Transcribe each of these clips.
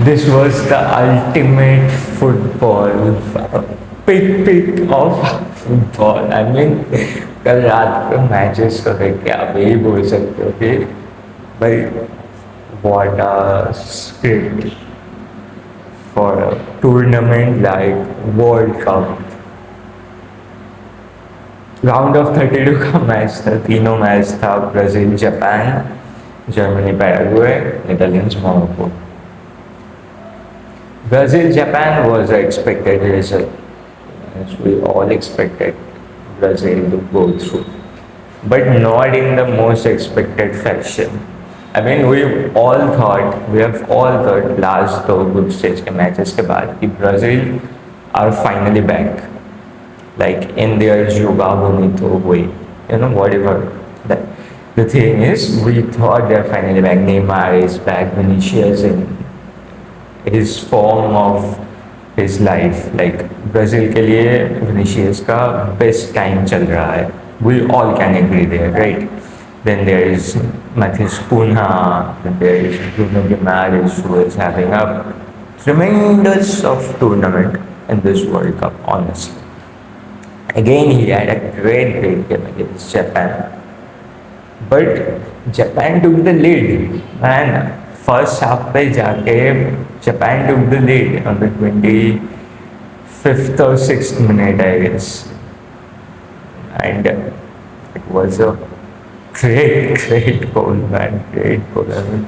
This was the ultimate football, pick of football. I mean, कल रात को matches को देख के आप यही बोल सकते हो कि भाई what a script for a tournament like World Cup. Round of 32 का मैच था, तीनों मैच था Brazil Japan, Germany Paraguay, Netherlands Morocco. Brazil Japan was an expected result, as we all expected Brazil to go through, but not in the most expected fashion. I mean, we have all thought last two group stage के matches के बाद कि Brazil are finally back, like in their yoga bonito way, whatever. The thing is, we thought they're finally back. Neymar is back, Vinicius in his form of his life. Like Brazil के लिए Vinicius का best time चल रहा है. We all can agree there, right? Then there is Matheus Cunha, then there is Bruno Guimaraes, who is having a tremendous of tournament in this World Cup, honestly. Again, he had a great game against Japan. But Japan took the lead, man. First half पे जाके Japan took the lead on the 25th or 6th minute, I guess. And it was a great goal, man. Great goal. I mean,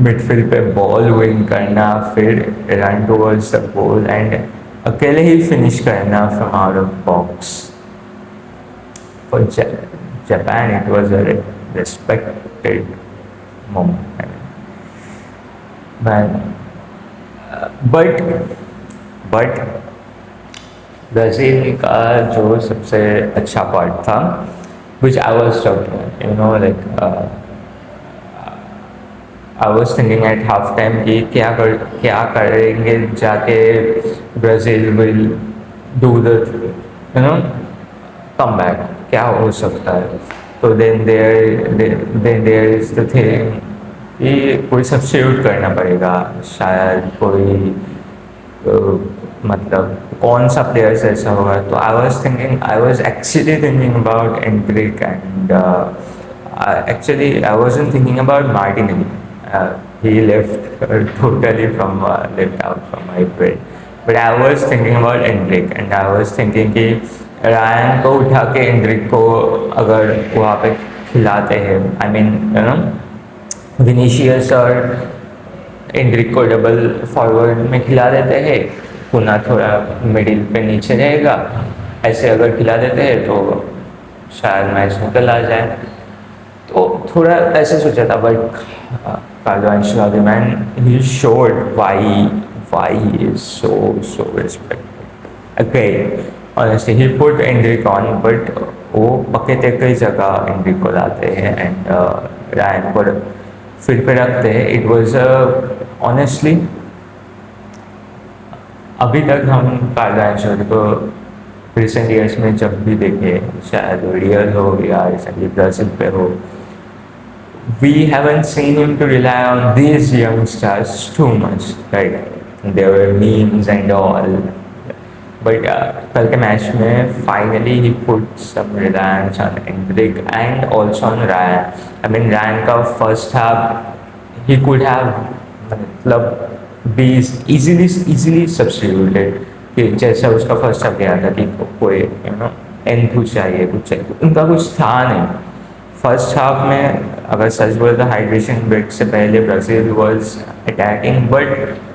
midfield पे ball win करना, फिर run towards the goal and अकेले ही finish करना from out of box. For Japan, it was a respected moment. Man, but Brazil का जो सबसे अच्छा part था, which I was talking, I was thinking at half time कि क्या करेंगे जाके Brazil will do the comeback, क्या हो सकता है. तो then there is the thing कि कोई सब्स्टिट्यूट करना पड़ेगा, शायद कोई मतलब कौन सा प्लेयर्स ऐसा होगा. तो I was actually thinking about Anrich and actually I wasn't thinking about Martinelli. He left totally from left out from my brain, but I was thinking about Endrick and I was thinking कि Ryan को उठा के Anrich को अगर वहाँ पे खिलाते हैं, I mean विनीशियस और एंड्रिक को डबल फॉरवर्ड में खिला देते हैं, पुना थोड़ा मिडिल पे नीचे रहेगा, ऐसे अगर खिला देते हैं तो शायद मैच निकल आ जाए. तो थोड़ा ऐसे सोचा था. But Carlo Ancelotti, man, he showed why he is so respected. Okay, honestly he put Anrich on, but वो पकेते कई जगह एंड्रिक को लाते हैं एंड रायन को फिर पे रखते हैं. इट वॉज ऑनेस्टली, अभी तक हम कार्लो एंचेलोटी को रिसेंट ईयर्स में जब भी देखे, शायद रियल हो या रिसेंटली ब्राज़ील पे हो, we haven't seen him to rely on these young stars too much, right? There were memes and all, but कल के मैच में finally he put some reliance on Endrick and also on Ryan. I mean, Ryan का first half he could have मतलब be easily substituted, कि जैसा उसका first half गया था कि कोई एंथू चाहिए, कुछ चाहिए, उनका कुछ था नहीं. फर्स्ट हाफ में अगर सच बोले तो हाइड्रेशन ब्रेक से पहले Brazil was attacking, but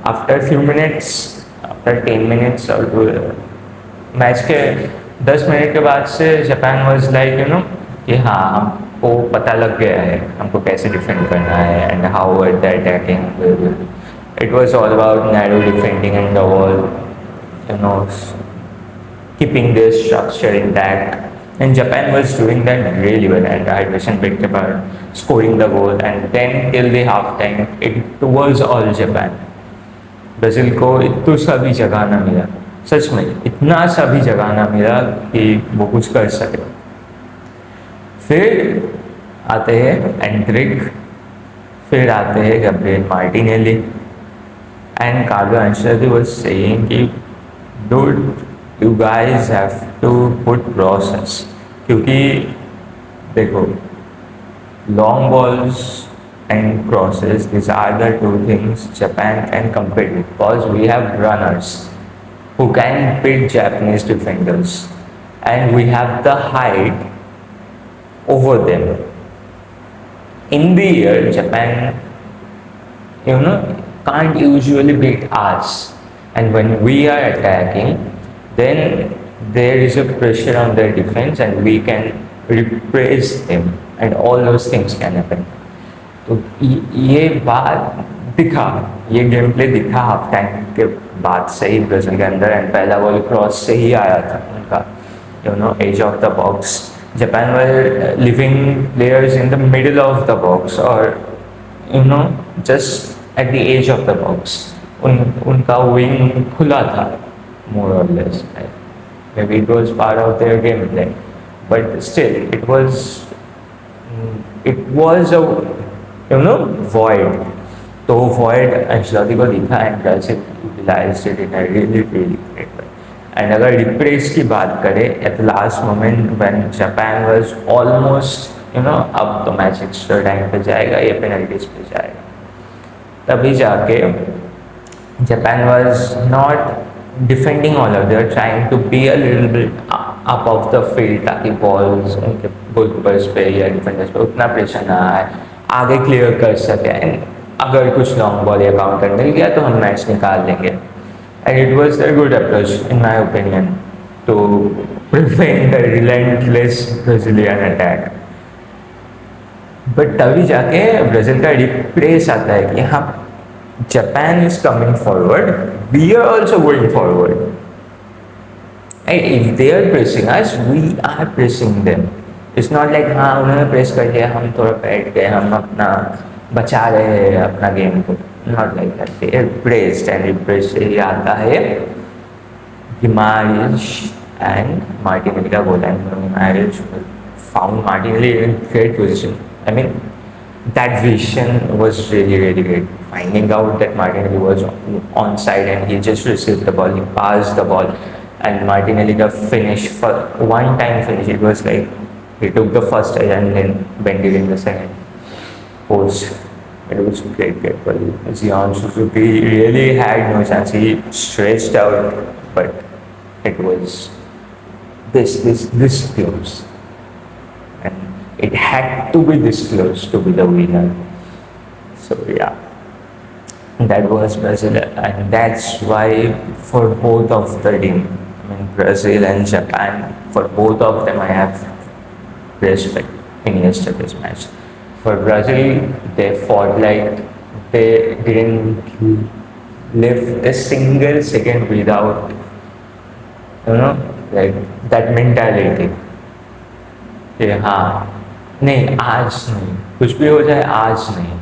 after few minutes, after 10 minutes और मैच के 10 मिनट के बाद से जापान वाज लाइक कि हाँ, हमको पता लग गया है हमको कैसे डिफेंड करना है and how are the attacking. It was all about narrow defending and all, keeping their structure intact. And Japan was doing that really well, and hydration break के बाद scoring the goal, and then till the half time it was all Japan. Brazil को इतना सा भी जगह ना मिला, सच में इतना सा भी जगह ना मिला कि वो कुछ कर सके. फिर आते हैं एंड्रिक, फिर आते हैं Gabriel Martinelli, And Kavya Anshadi was saying, कि, dude, you guys have to put process. क्योंकि देखो, long balls and crosses, these are the two things Japan can compete with, because we have runners who can beat Japanese defenders, and we have the height over them. In the air, Japan, can't usually beat us, and when we are attacking, then there is a pressure on their defense, and we can repress them, and all those things can happen. तो ये बात दिखा, ये game play दिखा half time के बाद से ही Brazil के अंदर, एंड पहला बॉल क्रॉस से ही आया था उनका, edge of the box. Japan were living players in the middle of the box, और just at the edge of the box. उनका विंग खुला था, मोर और less. maybe it was part of their gameplay, but still it was a void. तो void अंशलाती को दिखा, and Brazil utilized it in a really great way. And अगर replace की बात करें, at the last moment when Japan was almost अब तो match extra time पे जाएगा, ये पेनल्टीज पे जाएगा, तभी जाके Japan was not defending all of, they were trying to be a little bit up of the field ताकि बॉल्स उनके गोलकीपर्स पे या डिफेंडर्स पे उतना प्रेशर ना आए, आगे क्लियर कर सके, एंड अगर कुछ लॉन्ग बॉल या काउंटर मिल गया तो हम मैच निकाल लेंगे. And it was a good approach in my opinion to prevent the relentless Brazilian attack. But तभी जाके ब्राज़ील का रिप्लेस आता है कि हाँ, Japan is coming forward, we are also going forward. And if they are pressing us, we are pressing them. It's not like हाँ उन्होंने press कर लिया, हम थोड़ा बैठ गए, हम अपना बचा रहे हैं अपना गेम को. Not like that. They are pressed, and repress से ही आता है Gimares and Martinelli का गोल. And Gimares found Martinelli in great position. I mean, that vision was really great. Finding out that Martinelli was onside and he just received the ball, he passed the ball, and Martinelli the finish, for one-time finish, it was like he took the first edge and then bent it in the second post. It was great. But Zion Suzuki really had no chance. He stretched out, but it was this close. And it had to be this close to be the winner. So yeah, that was Brazil, and that's why for both of the team, I mean Brazil and Japan, for both of them I have respect in yesterday's match. For Brazil, they fought like they didn't live a single second without like that mentality कि हाँ नहीं, आज नहीं, कुछ भी हो जाए आज नहीं.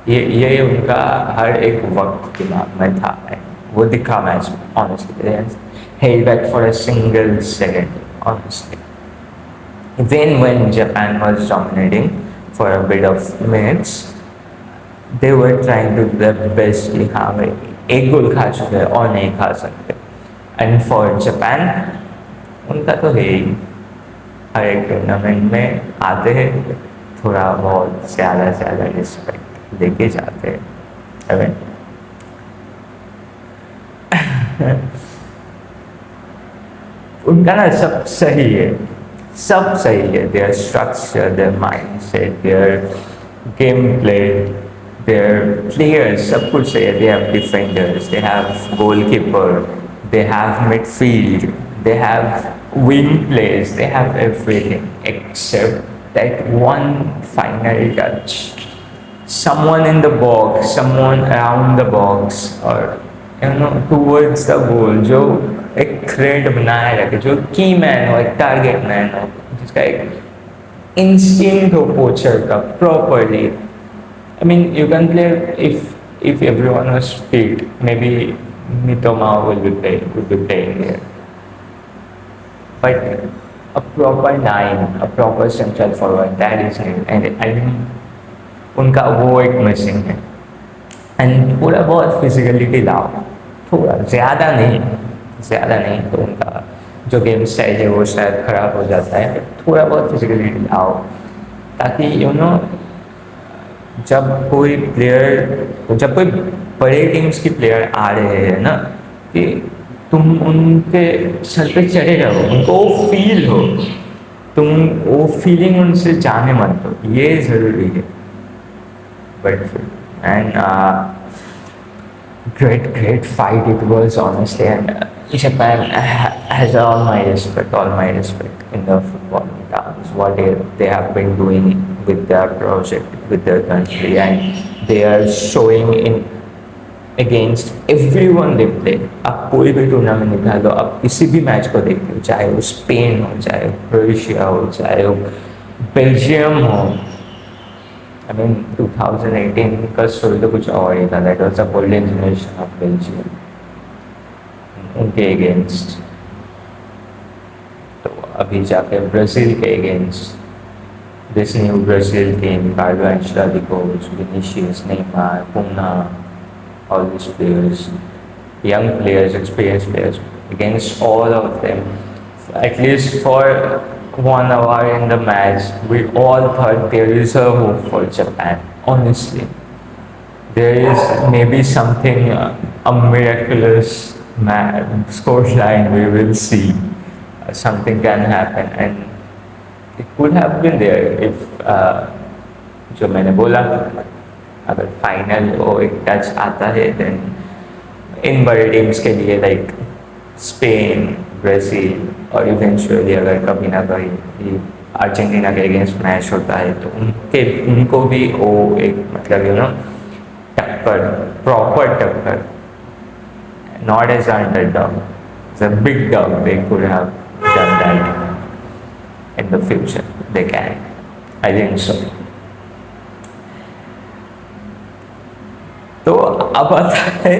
ये उनका हर एक वक्त दिमाग में था, वो दिखा मैच में. Honestly, they held back for a single second, honestly. Then when Japan was dominating for a bit of minutes, they were trying to do their best कि हाँ भाई एक गोल खा चुके हैं और नहीं खा सकते. And for Japan, उनका तो है ही, हर एक टूर्नामेंट में आते हैं, थोड़ा बहुत ज़्यादा रिस्पेक्ट लेके जाते हैं. I mean, उनका ना सब सही है, their structure, their mindset, their gameplay, their players, सब कुछ सही है. They have defenders, they have goalkeeper, they have midfield, they have wing plays, they have everything except that one final touch. Someone in the box, someone around the box, or towards the goal, जो एक thread बनाए रखे, जो की man हो, एक target man हो, जिसका एक इंस्टिंक्ट हो पोचर का properly. I mean, you can play if everyone was fit. Maybe Mitoma will be playing here. But a proper nine, a proper central forward, that is it. And I mean, उनका वो एक missing है. And थोड़ा बहुत physicality लाओ, थोड़ा ज़्यादा नहीं तो उनका जो गेम स्टाइल है वो शायद ख़राब हो जाता है, थोड़ा बहुत फिजिकलिटी लाओ ताकि जब कोई बड़े टीम्स की प्लेयर आ रहे हैं ना, कि तुम उनके सर पे चढ़े रहो, उनको वो फील हो, तुम वो फीलिंग उनसे जाने मत दो, ये ज़रूरी है। But and great fight it was, honestly. And Japan has all my respect in the football terms. What they have been doing with their project, with their country, and they are showing in against everyone they play. आप कोई भी tournament निकाल लो, आप किसी भी match को देख लो, चाहे वो स्पेन हो, चाहे क्रोएशिया हो, चाहे वो बेल्जियम हो। I mean, 2018 का स्टोरी तो कुछ और ही था, that was the golden generation of Belgium उनके अगेंस्ट। तो अभी जाके ब्राज़ील के against this new Brazil team, Carlo Ancelotti, Vinicius, Neymar, पुना, all these players, young players, experienced players, against all of them, at least for 1 hour in the match, we all thought there is a hope for Japan. Honestly, there is maybe something, a miraculous scoreline we will see. Something can happen, and it could have been there if जो मैंने बोला, अगर final वो एक touch आता है, then in बड़े teams के लिए लाइक स्पेन, ब्राज़ील, और इवेंचुअली अगर कभी ना कभी अर्जेंटीना के अगेंस्ट मैच होता है तो उनको भी वो एक मतलब टक्कर, प्रॉपर टक्कर, not as underdog, as a big dog, they could have done that in the future, they can, I think so. तो अब आता है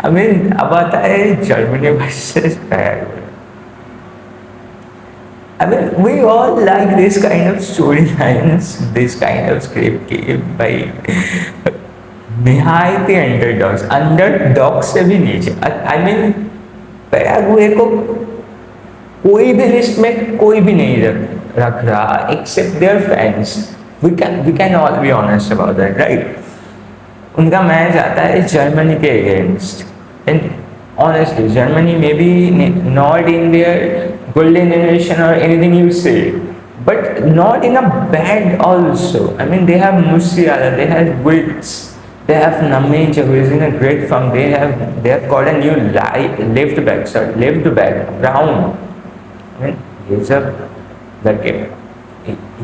अब आता है Germany versus Paraguay. We all like this kind of storylines, this kind of script कि भाई निहायत अंडरडॉग से भी नीचे। पैराग्वे को कोई भी लिस्ट में कोई भी नहीं रख रहा except their fans. We can all be honest about that, right? उनका मैच आता है जर्मनी के against, and honestly Germany may be not in their golden generation or anything you say, but not in a bad also. They have Musiala, they have Wirtz, they have Namaja who is in a great form, they have got a new left back Brown. He's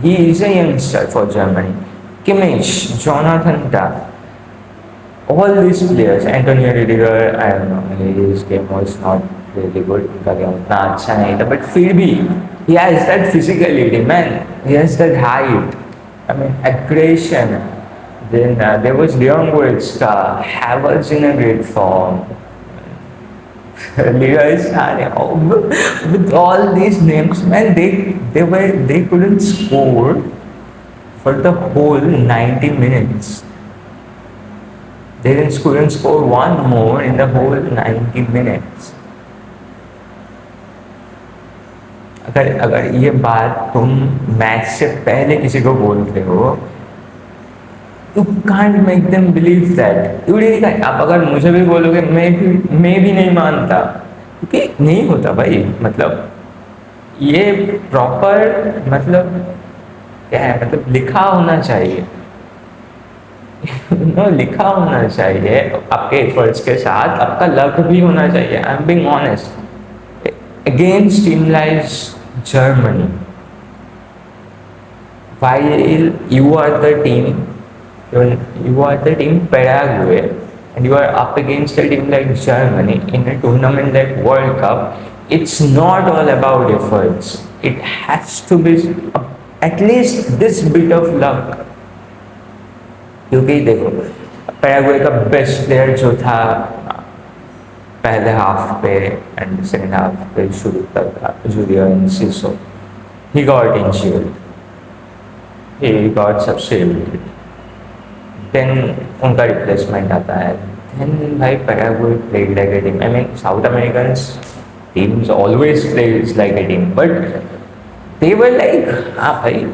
he is a youngster for Germany. Kimmich, Jonathan Tah, all these players, Antonio Rudiger, I don't know, his game was not really good, उनका game उतना अच्छा नहीं था, but फिर भी he has that physicality, man, he has that height, aggression. Then there was Leon Goretzka, Havertz in a great form, Leroy Sané, with all these names, man, they couldn't score for the whole 90 minutes. They couldn't score one more in the whole 90 minutes. अगर ये बात तुम match से पहले किसी को बोलते हो, You can't make them believe that. You really can't. आप अगर मुझे भी बोलोगे, मैं भी नहीं मानता, क्योंकि नहीं होता भाई। ये प्रॉपर क्या है, लिखा होना चाहिए लिखा होना चाहिए, आपके एफर्ट्स के साथ आपका लक भी होना चाहिए। I am being honest, against team like Germany, while you are the team Paraguay, and you are up against a team like Germany in a tournament like World Cup, it's not all about efforts. It has to be at least this bit of luck. क्योंकि देखो, Paraguay का best player जो था पहले half पे and second half पे शुरू तक था, Julio he got injured, he got substituted, then उनका रिप्लेसमेंट आता है, देन भाई Paraguay played like a team. I mean South American teams always plays like a team, but they were like हाँ भाई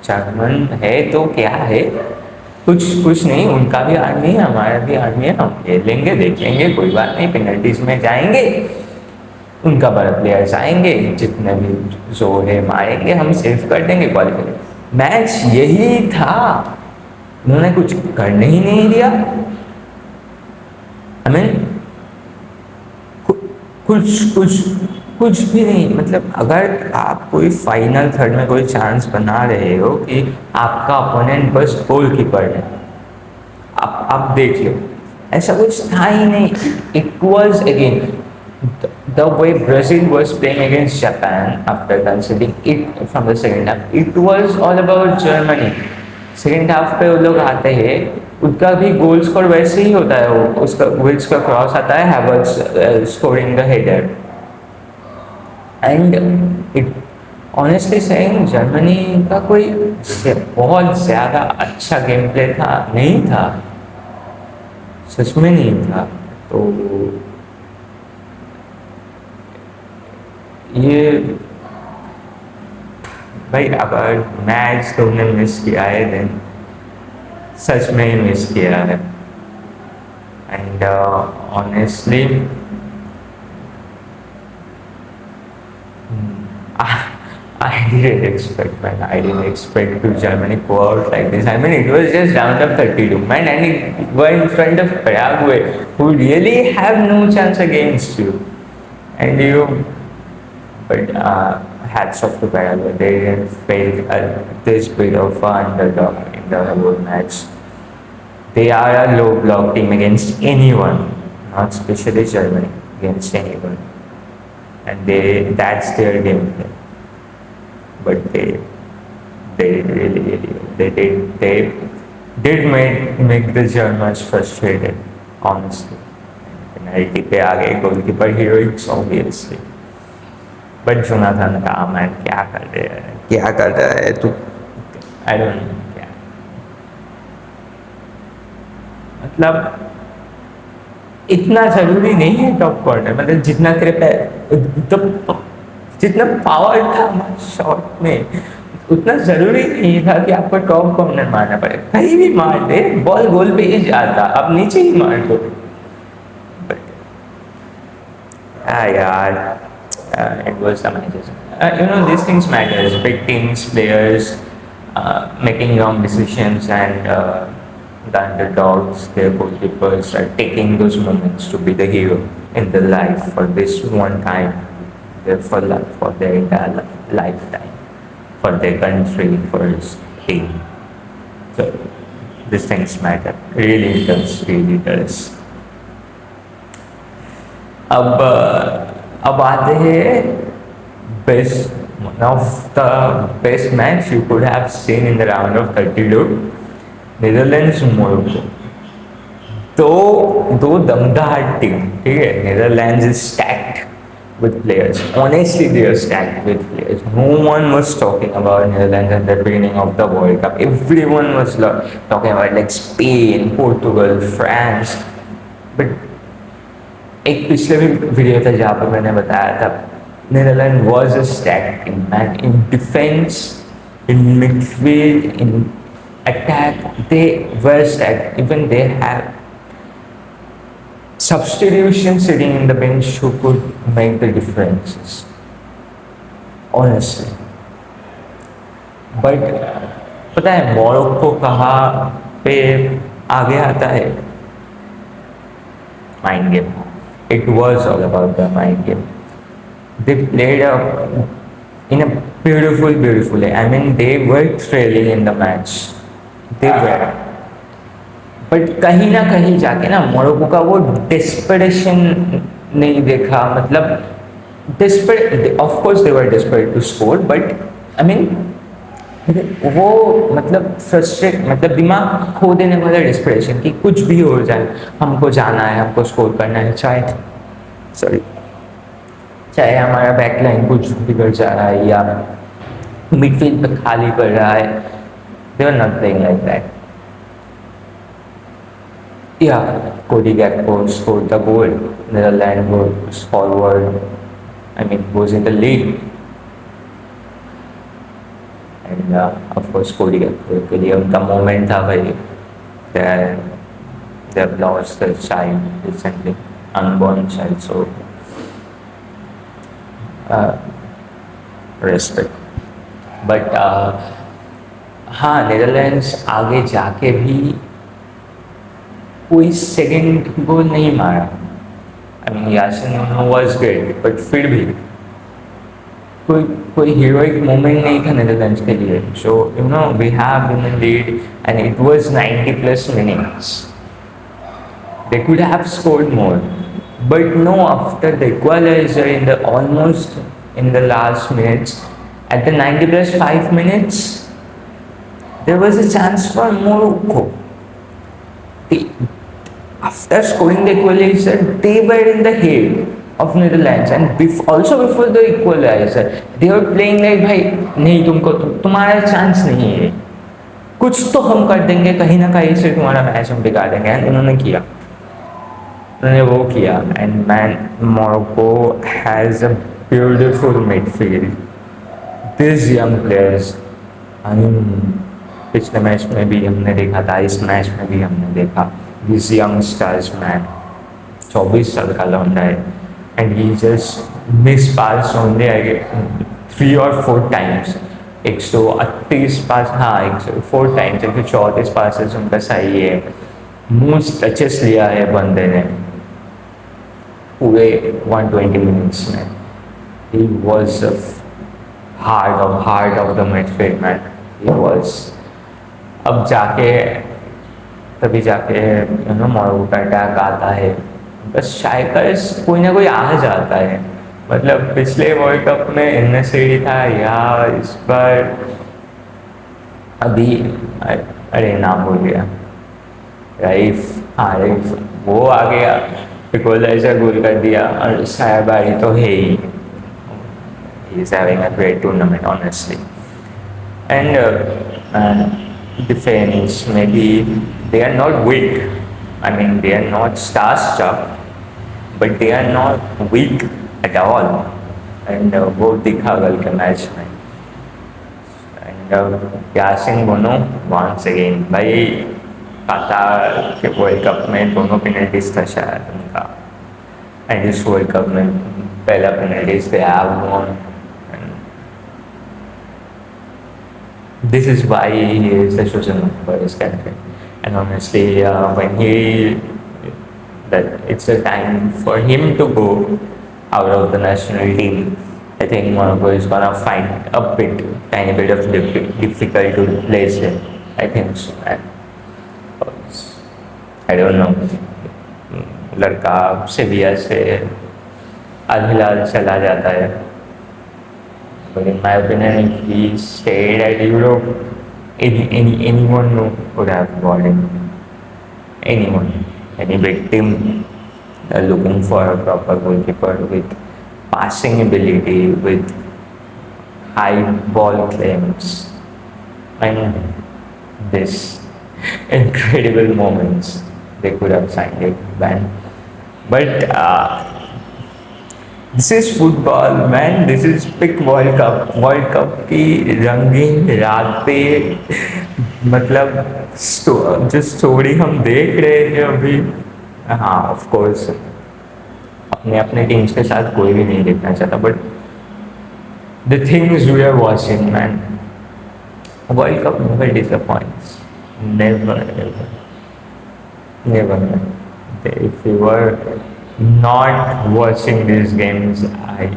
जर्मन है तो क्या है, कुछ कुछ नहीं, उनका भी आर्मी है हमारा भी आर्मी है, हम खेल लेंगे देख लेंगे कोई बात नहीं, पेनल्टीज में जाएंगे, उनका बड़ा प्लेयर्स आएंगे, जितने भी जोर है मारेंगे, हम सेव कर देंगे क्वालिफाई. मैच यही था, उन्होंने कुछ करने ही नहीं दिया. आई मीन कुछ कुछ कुछ भी नहीं. मतलब अगर आप कोई फाइनल थर्ड में कोई चांस बना रहे हो कि आपका अपोनेंट बस गोल कीपर है, आप देख लो, ऐसा कुछ था ही नहीं. It was again the way Brazil was playing against Japan after conceding it from the second half. It was all about Germany. Second half पे वो लोग आते हैं, उनका भी गोल स्कोर वैसे ही होता है, वो उसका विल्स का क्रॉस आता है, Havertz scoring the header. And it honestly saying Germany का कोई बहुत ज़्यादा अच्छा गेम प्ले था नहीं था, सच में नहीं था. तो ये भाई अगर मैच तुमने मिस किया है देन सच में ही मिस किया है. And honestly I didn't expect, man. I didn't expect to Germany go out like this. I mean, it was just round of 32, man, and it were in front of Paraguay, who really have no chance against you. And but hats off to Paraguay. They didn't fail this bit of underdog in the whole match. They are a low block team against anyone, not especially Germany, against anyone. And that's their game plan. But they did make the Germans frustrated, honestly. Penalty पे आ गए, goalkeeper heroics obviously. But Jonathan का man क्या कर रहा है तू, I don't know क्या. मतलब इतना जरूरी नहीं है टॉप कॉर्नर, मतलब जितना तेरे पे जितना पावर था हमारे शॉट में उतना जरूरी नहीं था कि आपको टॉप कॉर्नर मारना पड़े. कहीं भी मार दे बॉल गोल पे ही जाता, अब नीचे ही मार दो. यार it was the matches. These things matters. Big teams, players making wrong decisions, and the underdogs, their goalkeepers are taking those moments to be the hero in their life for this one time. For their entire lifetime, for their country, for his team. So these things matter. Really does. अब आते हैं one of the best match you could have seen in the round of 32, Netherlands Morocco. दो दमदार team, ठीक है. Netherlands is stacked with players. Honestly, they are stacked with players. No one was talking about Netherlands at the beginning of the World Cup. Everyone was talking about like Spain, Portugal, France. But एक पिछले भी video था जहाँ पर मैंने बताया था Netherlands was a stacked team, man. In defense, in midfield, in attack, they were stacked. Even they have substitution sitting in the bench who could make the differences, honestly. But पता है Morocco कहाँ पे आगे आता है? Mind game. It was all about the mind game. They played in a beautiful way. I mean, they were trailing in the match. They were. But कहीं ना कहीं जाके ना मोरक्को का वो डेस्परेशन नहीं देखा. मतलब desperate, of course they were desperate to score, but I mean वो मतलब फ्रस्ट्रेट, मतलब दिमाग खो देने वाला डेस्परेशन कि कुछ भी हो जाए, हमको जाना है, हमको स्कोर करना है, चाहे हमारा बैकलाइन कुछ बिगड़ जा रहा है या मिडफील्ड पे खाली पड़ रहा है. They were not playing like that. Yeah, Cody Gakpo scored the goal. Netherlands goes forward. I mean, goes in the lead, and of course Cody Gakpo के लिए उनका moment था भाई. They they have lost a child recently, unborn child. So uh, respect. But हाँ, Netherlands आगे जाके भी कोई सेकंड गोल नहीं मारा. I mean Yassine was great, but फिर भी कोई कोई हीरोइक मोमेंट नहीं था नेदरलैंड्स के लिए. So you know we have been in lead and it was 90 plus minutes. They could have scored more, but no. After the equalizer in the almost in the last minutes, at the 90 plus 5 minutes, there was a chance for Morocco. They, after scoring the equalizer, they were in the head of Netherlands, and also before the equalizer, they were playing like भाई नहीं तुमको तुम्हारा chance नहीं है, कुछ तो हम कर देंगे, कहीं ना कहीं से तुम्हारा मैच हम बिगाड़ देंगे. एंड उन्होंने किया, उन्होंने वो किया. And man, Morocco has a beautiful midfield. This young players, I mean पिछले मैच में भी हमने देखा था, इस मैच में भी हमने देखा. दिस यंग स्टार्स मैन, 24 साल का लौंडा है, and he just miss pass only 3 or 4 times. 138 पास, हाँ 104 टाइम्स, 134 पासेस उनका सही है. मोस्ट टचेस लिया है बंदे ने पूरे 120 मिनट्स में. He was heart of the midfield man. He was. अब जाके तभी जाके यू नो मोरक्को का अटैक आता है. बस स्ट्राइकर्स कोई ना कोई आ जाता है. मतलब पिछले वर्ल्ड कप में इन्नसेरी था यार, इस बार अभी अरे नाम भूल गया, राइफ. हाँ राइफ, वो आ गया, इक्वलाइजर गोल कर दिया. और साहबारी तो है ही, he is having a great tournament honestly. And defense, maybe they are not weak. I mean they are not star-struck, but they are not weak at all. And वो दिखा कल के मैच में. And Yasin Bono once again, भाई कतार के world cup में दोनों पेनल्टीज था शायद उनका, एंड इस वर्ल्ड कप में पहला penalties they have won. This is why he is the chosen one for his country. And honestly, when that it's a time for him to go out of the national team, I think Morocco is gonna find a tiny bit of difficult to replace him. I think so. And I don't know. लड़का सेविया से अल हिलाल चला जाता है. But in my opinion, if he stayed at Europe, anyone would have bought him. Anyone, any big team looking for a proper goalkeeper with passing ability, with high ball claims, and this incredible moments, they could have signed it, man. But this is football man, this is peak World Cup. World Cup की रंगीन रातें, मतलब जो story हम देख रहे थे अभी. हाँ ऑफ कोर्स अपने अपने टीम्स के साथ कोई भी नहीं देखना चाहता, but the things we are watching man, World Cup never disappoints, never ever, never. If you were not watching these games, I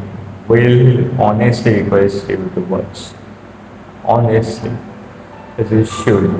will honestly request you to watch. Honestly, this is should.